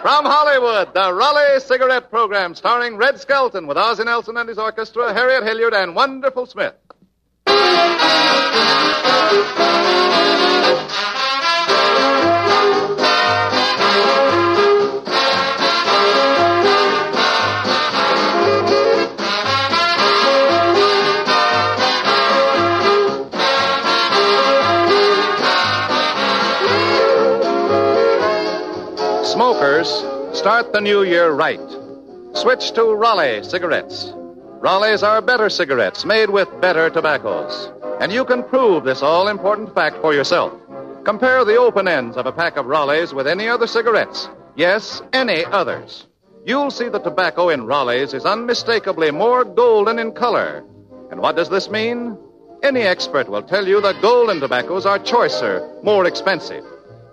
From Hollywood, the Raleigh Cigarette Program, starring Red Skelton with Ozzie Nelson and his orchestra, Harriet, Hilliard, and Wonderful Smith. Smokers, start the new year right. Switch to Raleigh cigarettes. Raleighs are better cigarettes made with better tobaccos. And you can prove this all-important fact for yourself. Compare the open ends of a pack of Raleighs with any other cigarettes. Yes, any others. You'll see the tobacco in Raleighs is unmistakably more golden in color. And what does this mean? Any expert will tell you that golden tobaccos are choicer, more expensive.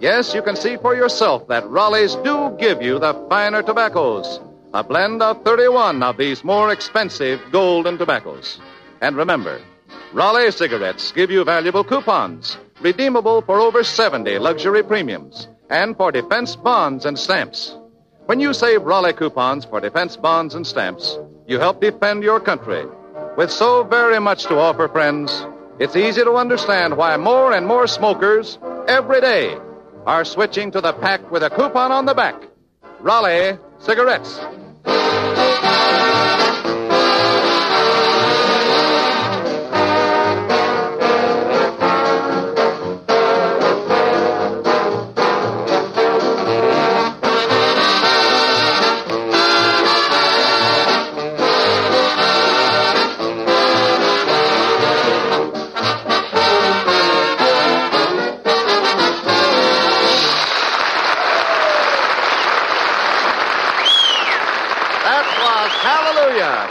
Yes, you can see for yourself that Raleighs do give you the finer tobaccos. A blend of 31 of these more expensive golden tobaccos. And remember, Raleigh cigarettes give you valuable coupons, redeemable for over 70 luxury premiums, and for defense bonds and stamps. When you save Raleigh coupons for defense bonds and stamps, you help defend your country. With so very much to offer, friends, it's easy to understand why more and more smokers, every day, are switching to the pack with a coupon on the back. Raleigh cigarettes.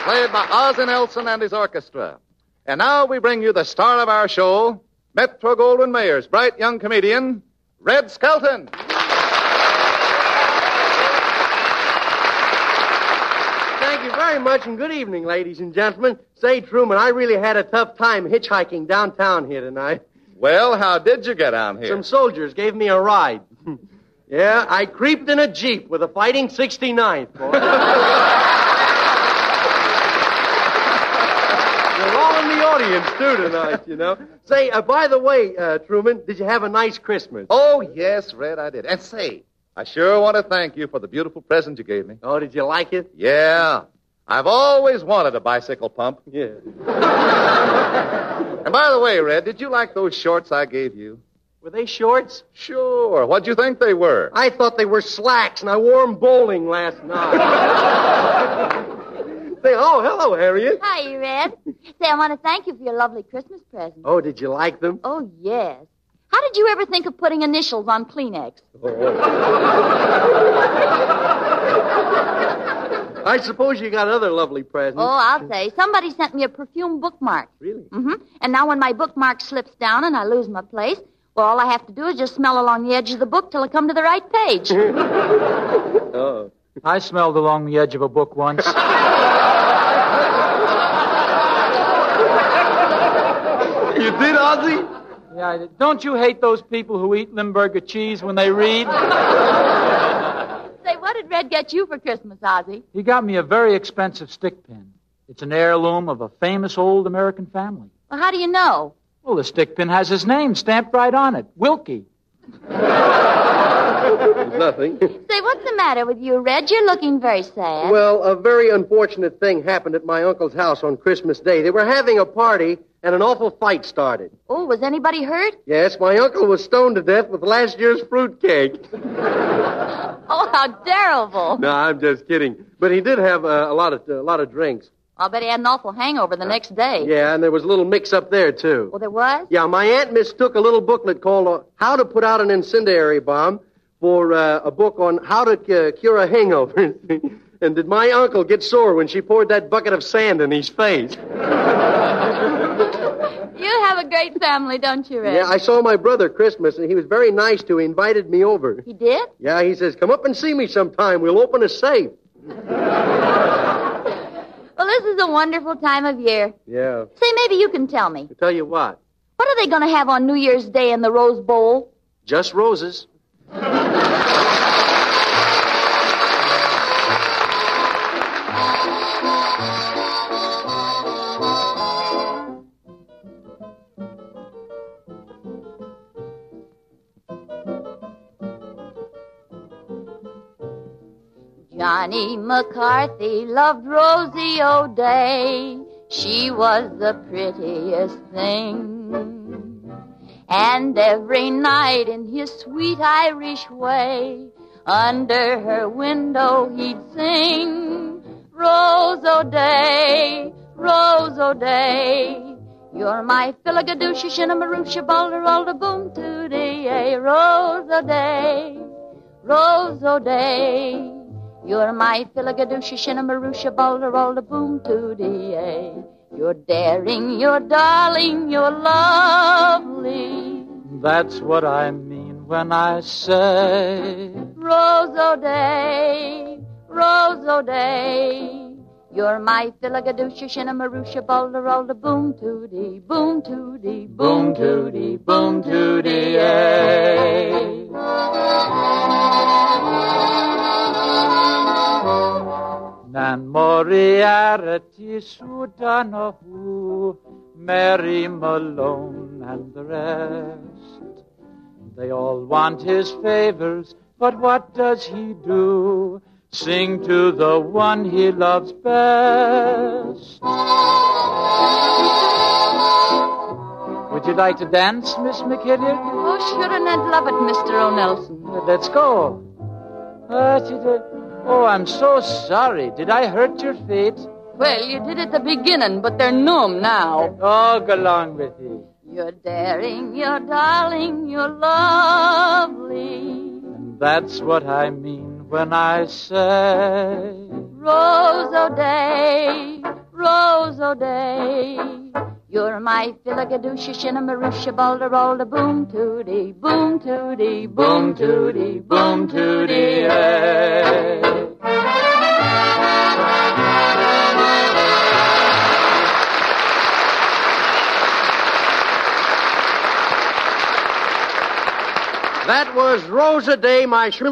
Played by Ozzie Nelson and his orchestra. And now we bring you the star of our show, Metro-Goldwyn-Mayer's bright young comedian, Red Skelton. Thank you very much, and good evening, ladies and gentlemen. Say, Truman, I really had a tough time hitchhiking downtown here tonight. Well, how did you get down here? Some soldiers gave me a ride. Yeah, I creeped in a Jeep with a Fighting 69th, boy. They're all in the audience, too, tonight, you know. Say, by the way, Truman, did you have a nice Christmas? Oh, yes, Red, I did. And say, I sure want to thank you for the beautiful present you gave me. Oh, did you like it? Yeah. I've always wanted a bicycle pump. Yeah. And by the way, Red, did you like those shorts I gave you? Were they shorts? Sure. What'd you think they were? I thought they were slacks, and I wore them bowling last night. Say, oh, hello, Harriet. Hi, Red. Say, I want to thank you for your lovely Christmas present. Oh, did you like them? Oh, yes. How did you ever think of putting initials on Kleenex? I suppose you got other lovely presents. Oh, I'll say. Somebody sent me a perfume bookmark. Really? Mm-hmm. And now when my bookmark slips down and I lose my place, well, all I have to do is just smell along the edge of the book till I come to the right page. Oh. I smelled along the edge of a book once. You did, Ozzie? Yeah, I did. Don't you hate those people who eat Limburger cheese when they read? Say, what did Red get you for Christmas, Ozzie? He got me a very expensive stick pin. It's an heirloom of a famous old American family. Well, how do you know? Well, the stick pin has his name stamped right on it. Wilkie. There's nothing. Say, what's the matter with you, Red? You're looking very sad. Well, a very unfortunate thing happened at my uncle's house on Christmas Day. They were having a party, and an awful fight started. Oh, was anybody hurt? Yes, my uncle was stoned to death with last year's fruitcake. Oh, how terrible. No, I'm just kidding. But he did have a lot of drinks. I'll bet he had an awful hangover the next day. Yeah, and there was a little mix-up there, too. Oh, there was? Yeah, my aunt mistook a little booklet called How to Put Out an Incendiary Bomb for a book on how to cure a hangover. And did my uncle get sore when she poured that bucket of sand in his face? You have a great family, don't you, Red? Yeah, I saw my brother Christmas, and he was very nice, too. He invited me over. He did? Yeah, he says, come up and see me sometime. We'll open a safe. Well, this is a wonderful time of year. Yeah. Say, maybe you can tell me. I tell you what. What are they going to have on New Year's Day in the Rose Bowl? Just roses. Johnny McCarthy loved Rosie O'Day. She was the prettiest thing. And every night in his sweet Irish way, under her window he'd sing, Rose O'Day, Rose O'Day, you're my Philagadooshia, Shinnamarooshia, Balderalda, Boom Tootie, Rose O'Day, Rose O'Day, you're my Philagadooshia, Shinnamarooshia, Balderalda, Boom Tootie, you're daring, you're darling, you're lovely. That's what I mean when I say, Rose O'Day, Rose O'Day, you're my Philagadooshia, Shinnamarooshia, Balderalda, Boom Tootie, Boom Tootie, Boom Tootie, Boom Tootie, Nan Moriarty, Sue Donahue, Mary Malone, and the rest. They all want his favors, but what does he do? Sing to the one he loves best. Would you like to dance, Miss McHilliard? Oh, sure, and I'd love it, Mr. O'Nelson. Let's go. Oh, I'm so sorry. Did I hurt your feet? Well, you did at the beginning, but they're numb now. Oh, go along with you. You're daring, you're darling, you're lovely. And that's what I mean when I say, Rose O'Day, Rose O'Day, you're my Philagadooshia, Shinnamarooshia, Balderalda, Boom Tootie, Boom Tootie, Boom Tootie, Boom Tootie, That was Rosa Day, my sung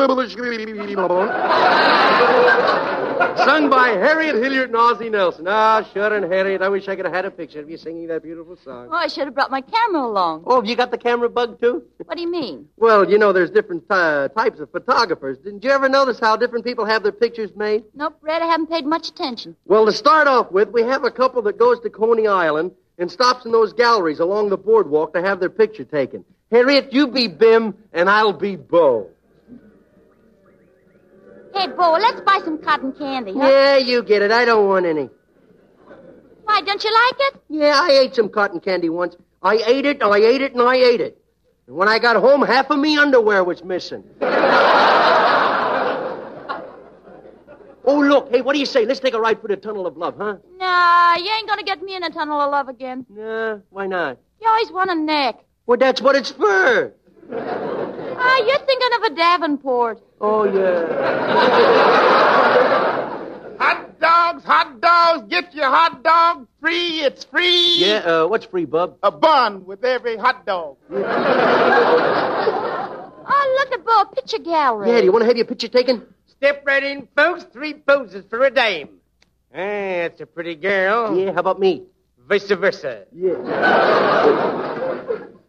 by Harriet, Hilliard, and Ozzie Nelson. Ah, sure, and Harriet, I wish I could have had a picture of you singing that beautiful song. Oh, I should have brought my camera along. Oh, have you got the camera bug, too? What do you mean? Well, you know, there's different types of photographers. Didn't you ever notice how different people have their pictures made? Nope, Red, I haven't paid much attention. Well, to start off with, we have a couple that goes to Coney Island and stops in those galleries along the boardwalk to have their picture taken. Harriet, you be Bim, and I'll be Bo. Hey, Bo, let's buy some cotton candy, huh? Yeah, you get it. I don't want any. Why, don't you like it? Yeah, I ate some cotton candy once. I ate it, and I ate it, and I ate it. And when I got home, half of me underwear was missing. Oh, look. Hey, what do you say? Let's take a ride through the Tunnel of Love, huh? Nah, you ain't gonna get me in a tunnel of love again. Nah, why not? You always want a neck. Well, that's what it's for. Ah, you're thinking of a Davenport. Oh, yeah. Hot dogs, get your hot dog free, it's free. Yeah, what's free, bub? A bun with every hot dog. Oh, look at Bo, a picture gallery. Yeah, do you want to have your picture taken? Step right in, folks. 3 poses for a dame. That's a pretty girl. Yeah, how about me? Vice versa. Yeah.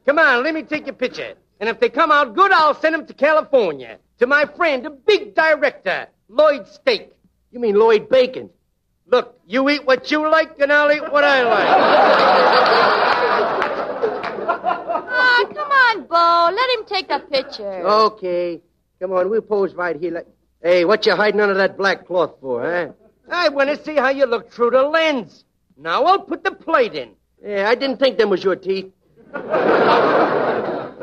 Come on, let me take your picture. And if they come out good, I'll send them to California. To my friend, the big director, Lloyd Steak. You mean Lloyd Bacon? Look, you eat what you like, and I'll eat what I like. Ah, come on, Bo. Let him take a picture. Okay. Come on, we'll pose right here. Hey, what you hiding under that black cloth for, huh? I want to see how you look through the lens. Now I'll put the plate in. Yeah, I didn't think them was your teeth.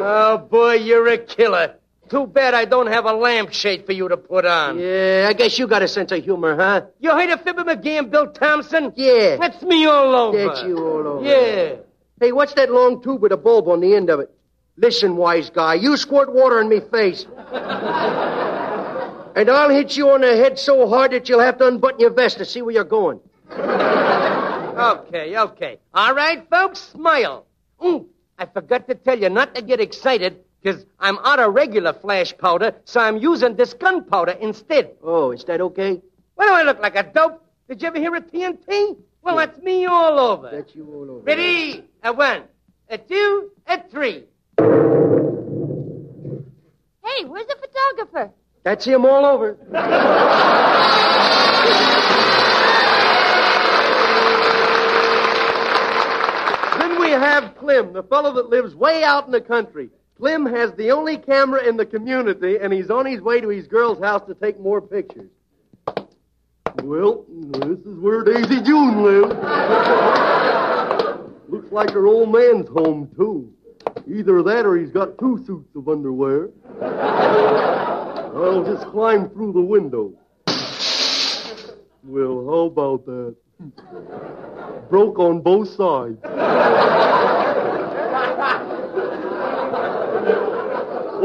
Oh, boy, you're a killer. Too bad I don't have a lampshade for you to put on. Yeah, I guess you got a sense of humor, huh? You heard of Fibber McGee and Bill Thompson? Yeah. That's me all over. That's you all over. Yeah. Hey, what's that long tube with a bulb on the end of it? Listen, wise guy, you squirt water in me face. And I'll hit you on the head so hard that you'll have to unbutton your vest to see where you're going. Okay. All right, folks, smile. I forgot to tell you not to get excited, because I'm out of regular flash powder, so I'm using this gunpowder instead. Oh, is that okay? What do I look like, a dope? Did you ever hear of TNT? Well, that's me all over. That's you all over. Ready? A 1, a 2, a 3. Hey, where's the photographer? That's him all over. Then we have Clem, the fellow that lives way out in the country. Clem has the only camera in the community, and he's on his way to his girl's house to take more pictures. Well, this is where Daisy June lives. Looks like her old man's home, too. Either that or he's got 2 suits of underwear. I'll just climb through the window. Well, how about that? Broke on both sides.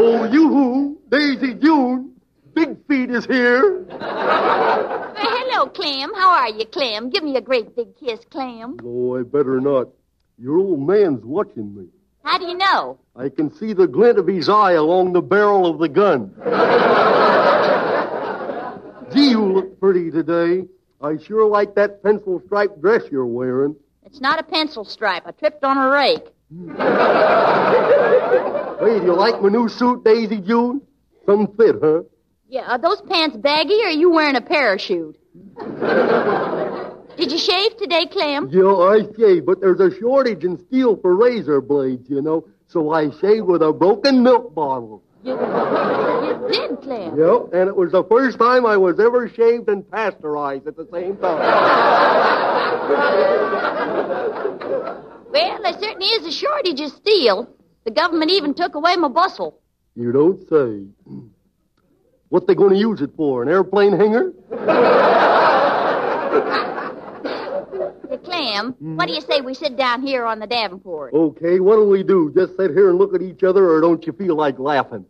Oh, yoo-hoo, Daisy June. Big Feet is here. Hello, Clam. How are you, Clam? Give me a great big kiss, Clam. Oh, I better not. Your old man's watching me. How do you know? I can see the glint of his eye along the barrel of the gun. Gee, you look pretty today. I sure like that pencil-striped dress you're wearing. It's not a pencil stripe. I tripped on a rake. Hey, do you like my new suit, Daisy June? Some fit, huh? Yeah, are those pants baggy or are you wearing a parachute? Did you shave today, Clam? Yeah, I shave, but there's a shortage in steel for razor blades, you know, so I shave with a broken milk bottle. You did, Clam? Yep, and it was the first time I was ever shaved and pasteurized at the same time. Well, there certainly is a shortage of steel. The government even took away my bustle. You don't say. What they going to use it for, an airplane hangar? Hey, Clam, what do you say we sit down here on the Davenport? Okay, what do we do? Just sit here and look at each other, or don't you feel like laughing?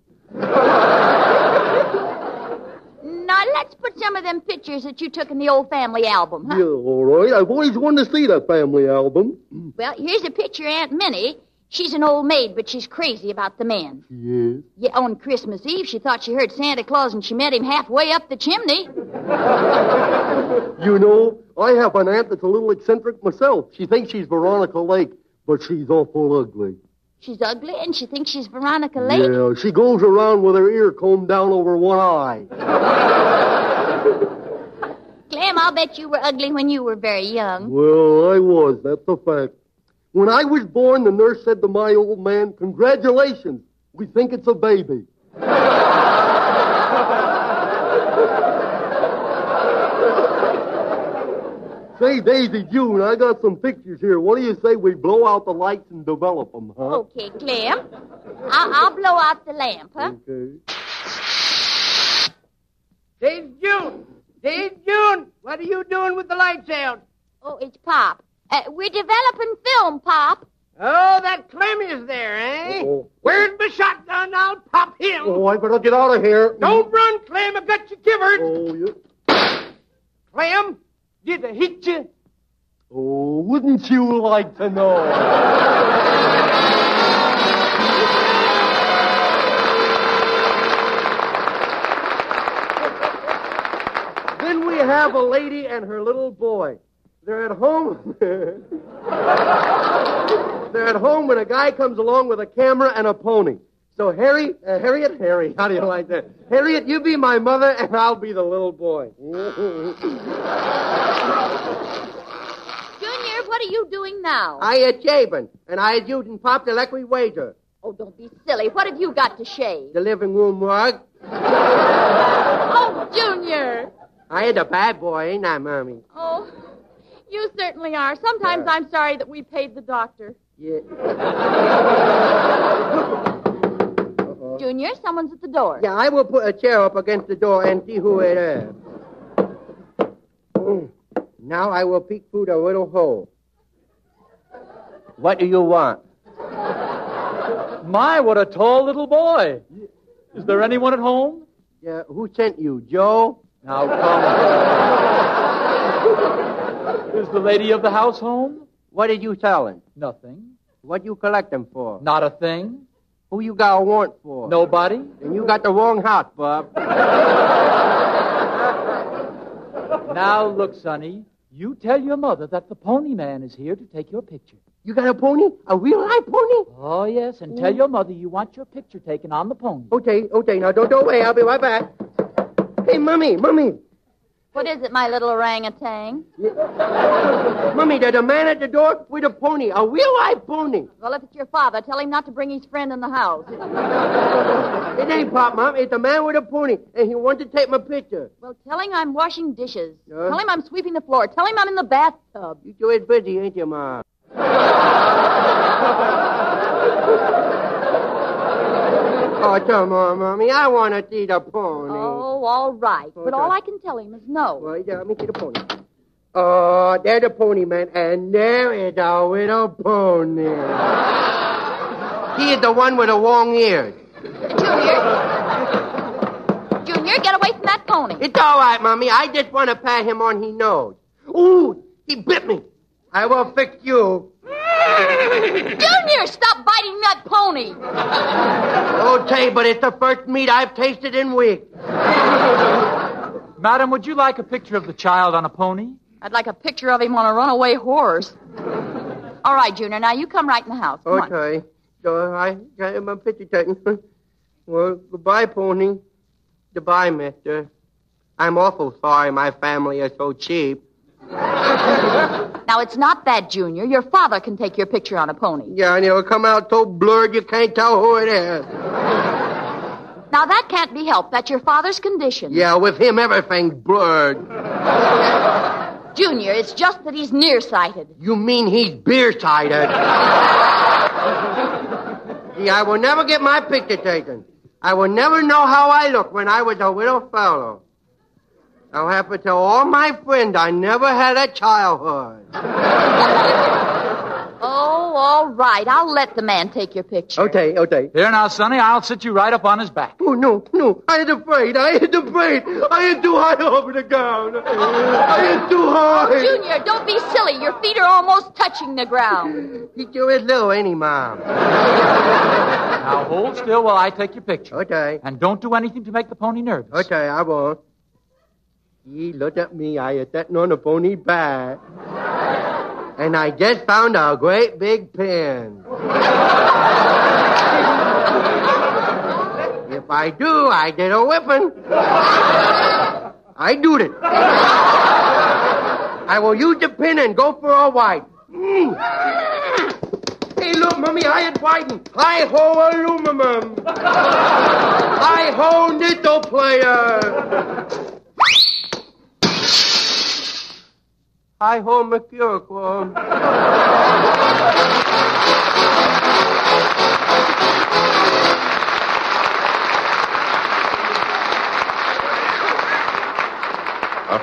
Now, let's put some of them pictures that you took in the old family album, huh? Yeah, all right. I've always wanted to see that family album. Well, here's a picture of Aunt Minnie. She's an old maid, but she's crazy about the man. Yes? Yeah, on Christmas Eve, she thought she heard Santa Claus, and she met him halfway up the chimney. You know, I have an aunt that's a little eccentric myself. She thinks she's Veronica Lake, but she's awful ugly. She's ugly, and she thinks she's Veronica Lake? Yeah, she goes around with her ear combed down over one eye. Clam, I'll bet you were ugly when you were very young. Well, I was. That's a fact. When I was born, the nurse said to my old man, "Congratulations, we think it's a baby." Say, Daisy June, I got some pictures here. What do you say we blow out the lights and develop them, huh? Okay, Clam. I'll blow out the lamp, huh? Okay. Daisy June! Daisy June! What are you doing with the lights out? Oh, it's Pop. We're developing film, Pop. Oh, that Clem is there, eh? Uh-oh. Where's my shotgun? I'll pop him. Oh, I better get out of here. Don't run, Clem. I got you covered. Oh, yeah. Clem, did I hit you? Oh, wouldn't you like to know? Then we have a lady and her little boy. They're at home. They're at home when a guy comes along with a camera and a pony. So, Harriet, how do you like that? Harriet, you be my mother, and I'll be the little boy. Junior, what are you doing now? I had shaving, and I had using Pop the electric waiter. Oh, don't be silly. What have you got to shave? The living room rug. Oh, Junior. I had a bad boy, ain't I, Mommy? Oh, you certainly are. Sometimes I'm sorry that we paid the doctor. Yeah. Junior, someone's at the door. Yeah, I will put a chair up against the door and see who it is. Now I will peek through the little hole. What do you want? My, what a tall little boy. Is there anyone at home? Yeah, who sent you, Joe? Now, come. Is the lady of the house home? What did you selling? Nothing. What you collect them for? Not a thing. Who you got a warrant for? Nobody. And you got the wrong house, Bob. Now, look, Sonny. You tell your mother that the pony man is here to take your picture. You got a pony? A real live pony? Oh, yes, and tell your mother you want your picture taken on the pony. Okay. Now, don't go away. I'll be right back. Hey, Mommy. What is it, my little orangutan? Mommy, there's a man at the door with a pony, a real-life pony. Well, if it's your father, tell him not to bring his friend in the house. It ain't Pop, Mom. It's a man with a pony, and he wants to take my picture. Well, tell him I'm washing dishes. Tell him I'm sweeping the floor. Tell him I'm in the bathtub. You two is busy, ain't you, Mom? Oh, come on, Mommy. I want to see the pony. Oh, all right. Okay. But all I can tell him is no. Well, yeah, let me see the pony. Oh, there's the pony, man. And there is a little pony. He is the one with the long ears. Junior, get away from that pony. It's all right, Mommy. I just want to pat him on his nose. Ooh, he bit me. I will fix you. Junior, stop biting that pony. Okay, but it's the first meat I've tasted in weeks. Madam, would you like a picture of the child on a pony? I'd like a picture of him on a runaway horse. All right, Junior, now you come right in the house. Come on. Okay. So I got my picture taken. Well, goodbye, pony. Goodbye, mister. I'm awful sorry my family is so cheap. Now, it's not that, Junior. Your father can take your picture on a pony. Yeah, and it'll come out so blurred you can't tell who it is. Now, that can't be helped. That's your father's condition. Yeah, with him, everything's blurred. Junior, it's just that he's nearsighted. You mean he's beer-sighted? See, I will never get my picture taken. I will never know how I look when I was a little fellow. I'll have to tell all my friends I never had a childhood. Oh, all right. I'll let the man take your picture. Okay. Here now, Sonny, I'll sit you right up on his back. Oh, no. I ain't afraid. I ain't too high over the ground. I ain't too high. Oh, Junior, don't be silly. Your feet are almost touching the ground. He sure is little, ain't he, Mom? Now, hold still while I take your picture. Okay. And don't do anything to make the pony nervous. Okay, I won't. He looked at me. I was sitting on the pony back. And I just found a great big pin. If I do, I get a whipping. I do it. I will use the pin and go for a white. Hey, look, Mommy, I had whiting. Hi-ho, aluminum. Hi-ho, nickel player. Hi-ho, McCurquo.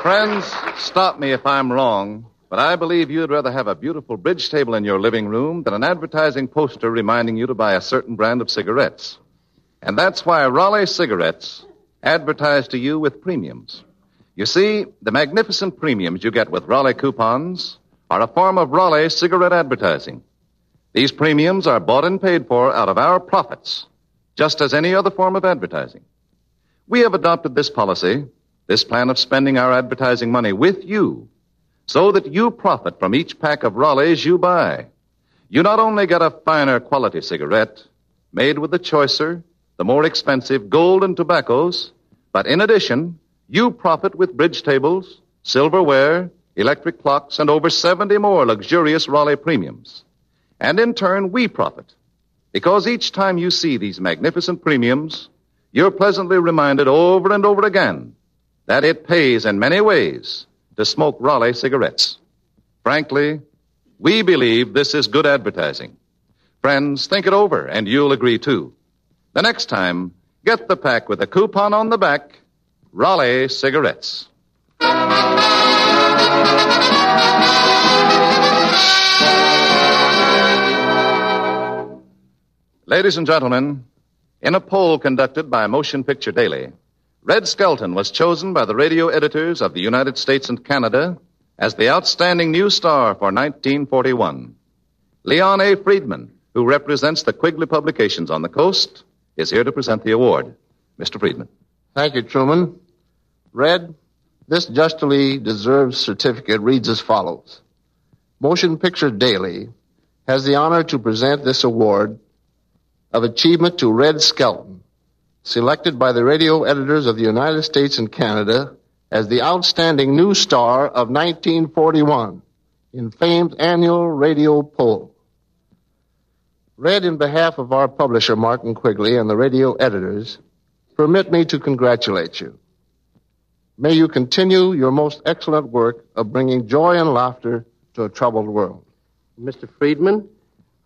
Friends, stop me if I'm wrong, but I believe you'd rather have a beautiful bridge table in your living room than an advertising poster reminding you to buy a certain brand of cigarettes. And that's why RALIEGH cigarettes advertise to you with premiums. You see, the magnificent premiums you get with RALIEGH coupons are a form of RALIEGH cigarette advertising. These premiums are bought and paid for out of our profits, just as any other form of advertising. We have adopted this policy, this plan of spending our advertising money with you, so that you profit from each pack of RALIEGHs you buy. You not only get a finer quality cigarette, made with the choicer, the more expensive golden tobaccos, but in addition, you profit with bridge tables, silverware, electric clocks, and over 70 more luxurious RALIEGH premiums. And in turn, we profit, because each time you see these magnificent premiums, you're pleasantly reminded over and over again that it pays in many ways to smoke RALIEGH cigarettes. Frankly, we believe this is good advertising. Friends, think it over, and you'll agree too. The next time, get the pack with a coupon on the back, RALIEGH cigarettes. Ladies and gentlemen, in a poll conducted by Motion Picture Daily, Red Skelton was chosen by the radio editors of the United States and Canada as the outstanding new star for 1941. Leon A. Friedman, who represents the Quigley publications on the coast, is here to present the award. Mr. Friedman. Thank you, Truman. Red, this justly deserved certificate reads as follows. Motion Picture Daily has the honor to present this award of achievement to Red Skelton, selected by the radio editors of the United States and Canada as the outstanding new star of 1941 in famed annual radio poll. Read in behalf of our publisher, Martin Quigley, and the radio editors, permit me to congratulate you. May you continue your most excellent work of bringing joy and laughter to a troubled world. Mr. Friedman,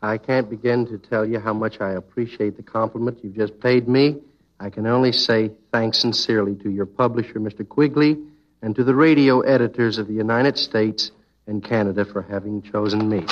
I can't begin to tell you how much I appreciate the compliment you've just paid me. I can only say thanks sincerely to your publisher, Mr. Quigley, and to the radio editors of the United States and Canada for having chosen me.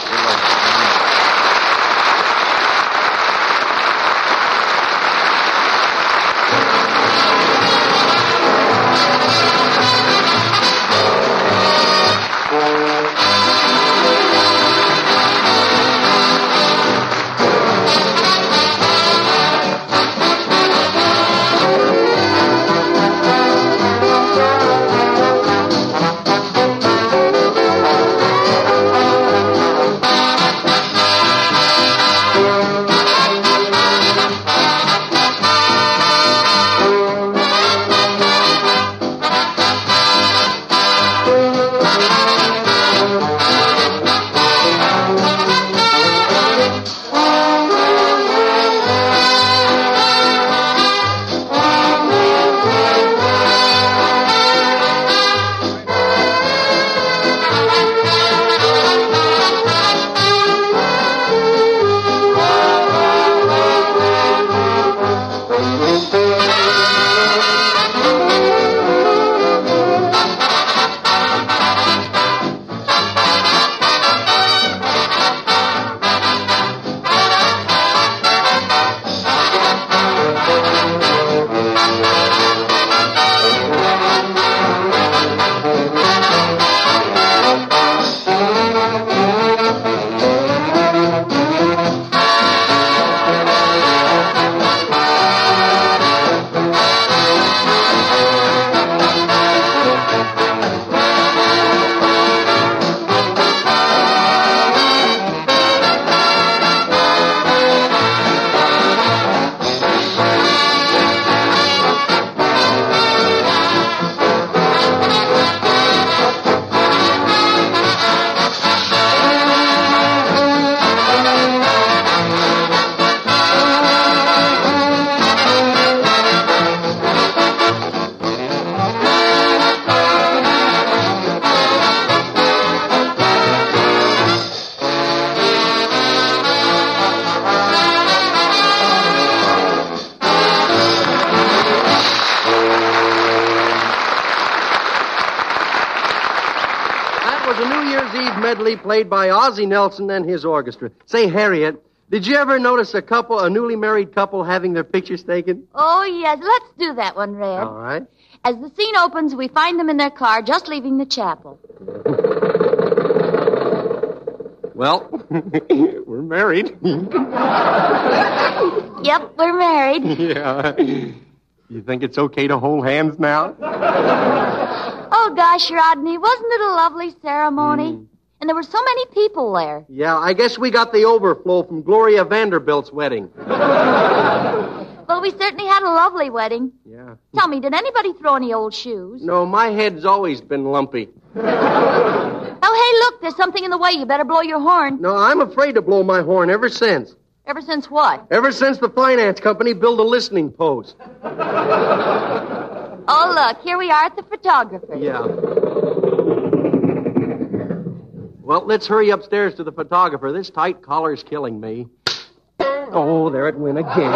Medley played by Ozzie Nelson and his orchestra. Say, Harriet, did you ever notice a newly married couple having their pictures taken? Oh, yes. Let's do that one, Red. All right. As the scene opens, we find them in their car just leaving the chapel. Well, we're married. Yep, we're married. Yeah. You think it's okay to hold hands now? Oh, gosh, Rodney, wasn't it a lovely ceremony? And there were so many people there. Yeah, I guess we got the overflow from Gloria Vanderbilt's wedding. Well, we certainly had a lovely wedding. Yeah. Tell me, did anybody throw any old shoes? No, my head's always been lumpy. Oh, hey, look, there's something in the way. You better blow your horn. No, I'm afraid to blow my horn ever since. Ever since what? Ever since the finance company built a listening post. Oh, look, here we are at the photographer. Yeah. Well, let's hurry upstairs to the photographer. This tight collar's killing me. Oh, there it went again.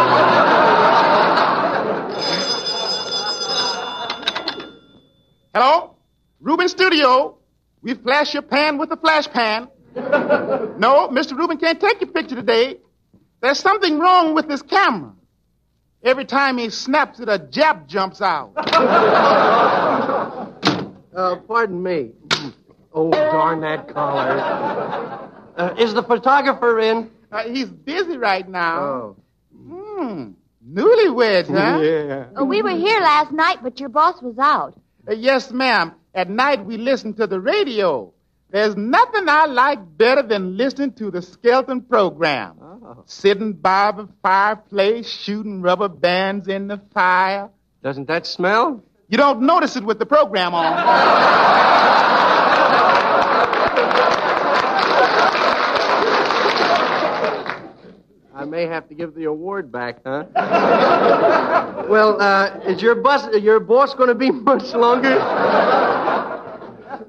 Hello? Rubin Studio. We flash your pan with a flash pan. No, Mr. Rubin can't take your picture today. There's something wrong with this camera. Every time he snaps it, a jab jumps out. Pardon me. Oh, darn that collar. Is the photographer in? He's busy right now. Oh. Newlyweds, huh? Yeah. Oh, we were here last night, but your boss was out. Yes, ma'am. At night, we listen to the radio. There's nothing I like better than listening to the Skelton program. Oh. Sitting by the fireplace, shooting rubber bands in the fire. Doesn't that smell? You don't notice it with the program on. I may have to give the award back, huh? Well, is your boss going to be much longer?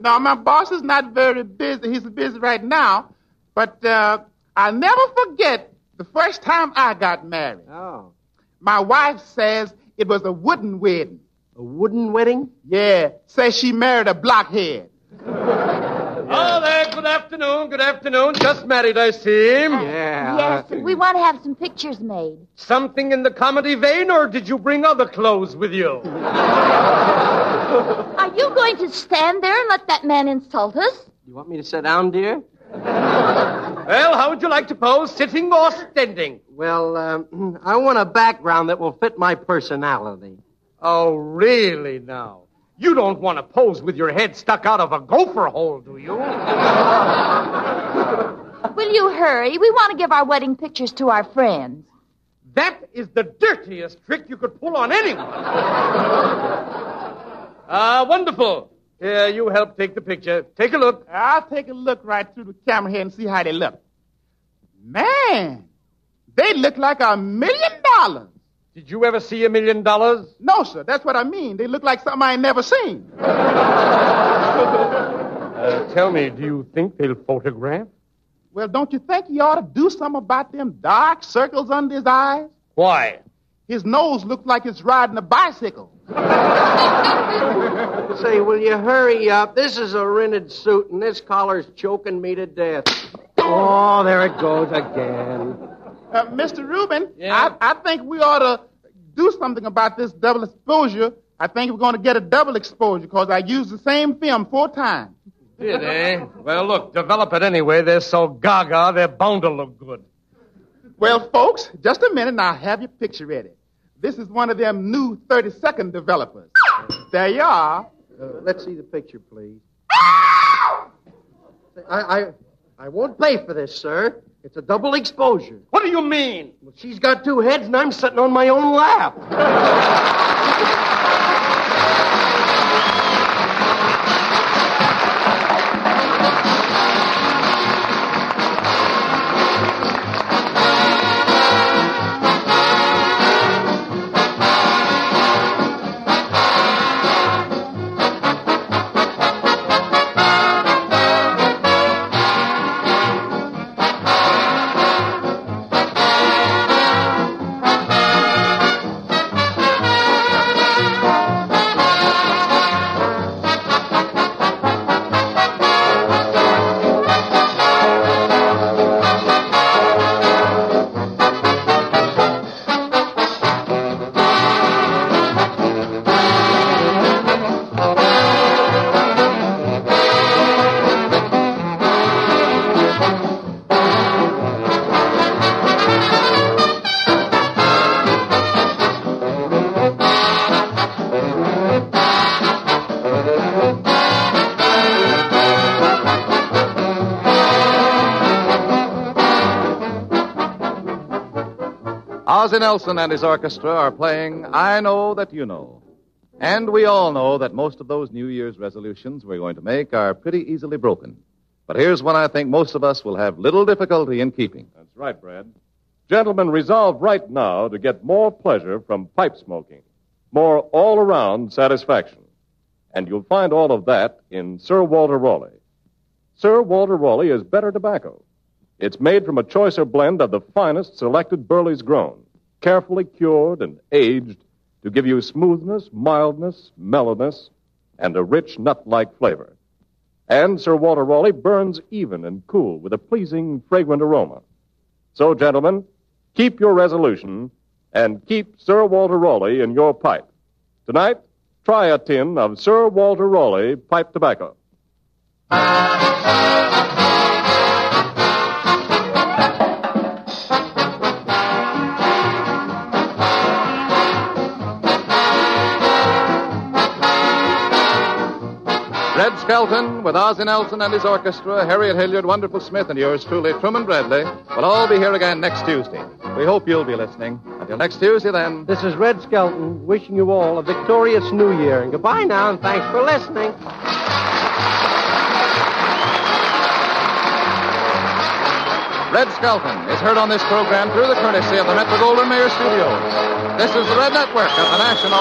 No, my boss is not very busy. He's busy right now. But I'll never forget the first time I got married. Oh. My wife says it was a wooden wedding. A wooden wedding? Yeah, says she married a blockhead. Oh, there. Good afternoon. Good afternoon. Just married, I see. Yeah. Yes, we want to have some pictures made. Something in the comedy vein, or did you bring other clothes with you? Are you going to stand there and let that man insult us? You want me to sit down, dear? Well, how would you like to pose, sitting or standing? Well, I want a background that will fit my personality. Oh, really now? You don't want to pose with your head stuck out of a gopher hole, do you? Will you hurry? We want to give our wedding pictures to our friends. That is the dirtiest trick you could pull on anyone. Wonderful. Here, you help take the picture. Take a look. I'll take a look right through the camera here and see how they look. Man, they look like $1 million. Did you ever see $1 million? No, sir, that's what I mean. They look like something I ain't never seen. Tell me, do you think they'll photograph? Well, don't you think he ought to do something about them dark circles under his eyes? Why? His nose looks like it's riding a bicycle. Say, will you hurry up? This is a rented suit, and this collar's choking me to death. Oh, there it goes again. Mr. Rubin, Yeah? I think we ought to do something about this double exposure. I think we're going to get a double exposure because I used the same film 4 times. Did, eh? Well, look, develop it anyway. They're so gaga, they're bound to look good. Well, folks, just a minute and I'll have your picture ready. This is one of them new 30-second developers. There you are. Let's see the picture, please. I won't pay for this, sir. It's a double exposure. What do you mean? Well, she's got 2 heads, and I'm sitting on my own lap. Ozzie Nelson and his orchestra are playing I Know That You Know. And we all know that most of those New Year's resolutions we're going to make are pretty easily broken. But here's one I think most of us will have little difficulty in keeping. That's right, Brad. Gentlemen, resolve right now to get more pleasure from pipe smoking, more all-around satisfaction. And you'll find all of that in Sir Walter Raleigh. Sir Walter Raleigh is better tobacco. It's made from a choicer blend of the finest selected burleys grown, carefully cured and aged to give you smoothness, mildness, mellowness, and a rich nut-like flavor. And Sir Walter Raleigh burns even and cool with a pleasing, fragrant aroma. So, gentlemen, keep your resolution and keep Sir Walter Raleigh in your pipe. Tonight, try a tin of Sir Walter Raleigh pipe tobacco. Red Skelton, with Ozzie Nelson and his orchestra, Harriet, Hilliard, Wonderful Smith, and yours truly, Truman Bradley, will all be here again next Tuesday. We hope you'll be listening. Until next Tuesday, then. This is Red Skelton wishing you all a victorious New Year. And goodbye now, and thanks for listening. Red Skelton is heard on this program through the courtesy of the Metro-Goldwyn-Mayer Studios. This is the Red Network of the National